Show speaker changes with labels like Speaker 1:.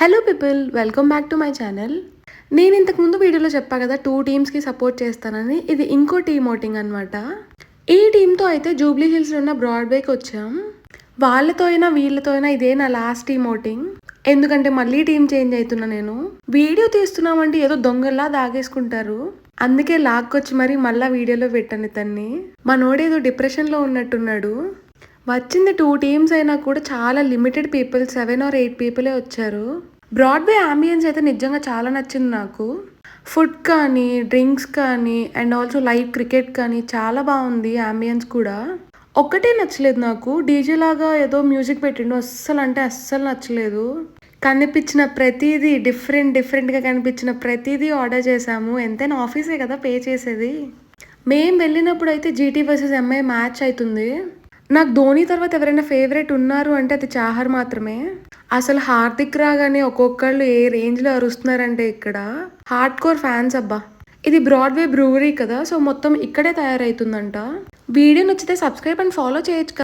Speaker 1: Hello people, welcome back to my channel. నేను ఇంతకుముందు వీడియోలో చెప్పా కదా 2 టీమ్స్కి సపోర్ట్ చేస్తానని. ఇది ఇంకో టీమ్ ఓటింగ్ అనమాట. ఈ టీంతో అయితే జూబ్లీ హిల్స్లో ఉన్న బ్రాడ్వేకి వచ్చాం. వాళ్ళతో అయినా వీళ్ళతో అయినా ఇదే నా లాస్ట్ టీమ్ ఓటింగ్. ఎందుకంటే మళ్ళీ టీం చేంజ్ అవుతున్నా. నేను వీడియో తీస్తున్నామంటే ఏదో దొంగల్లా దాగేసుకుంటారు. అందుకే లాక్కొచ్చి మరి మళ్ళీ వీడియోలో పెట్టాను ఇతన్ని. మనోడేదో డిప్రెషన్లో ఉన్నట్టున్నాడు. వచ్చింది 2 టీమ్స్ అయినా కూడా చాలా లిమిటెడ్ పీపుల్, 7 or 8 పీపులే వచ్చారు. బ్రాడ్వే అంబియన్స్ అయితే నిజంగా చాలా నచ్చింది నాకు. ఫుడ్ కానీ, డ్రింక్స్ కానీ అండ్ ఆల్సో లైవ్ క్రికెట్ కానీ చాలా బాగుంది. అంబియన్స్ కూడా ఒక్కటే నచ్చలేదు నాకు. డీజే లాగా ఏదో మ్యూజిక్ పెట్టిండు, అస్సలు అంటే అస్సలు నచ్చలేదు. కనిపించిన ప్రతిదీ డిఫరెంట్గా కనిపించిన ప్రతిదీ ఆర్డర్ చేసాము. ఎంతైనా ఆఫీసే కదా పే చేసేది. మేము వెళ్ళినప్పుడు అయితే జీటీ వర్సెస్ ఎంఐ మ్యాచ్ అవుతుంది. నాకు ధోని తర్వాత ఎవరైనా ఫేవరెట్ ఉన్నారు అంటే అది చాహర్ మాత్రమే. అసలు హార్దిక్ రాగానే ఒక్కొక్కళ్ళు ఏ రేంజ్లో అరుస్తున్నారంటే ఇక్కడ హార్డ్ కోర్ ఫ్యాన్స్ అబ్బా. ఇది బ్రాడ్వే బ్రూవరీ కదా, సో మొత్తం ఇక్కడే తయారవుతుందంట. వీడియో నచ్చితే సబ్స్క్రైబ్ అండ్ ఫాలో చేయొచ్చు.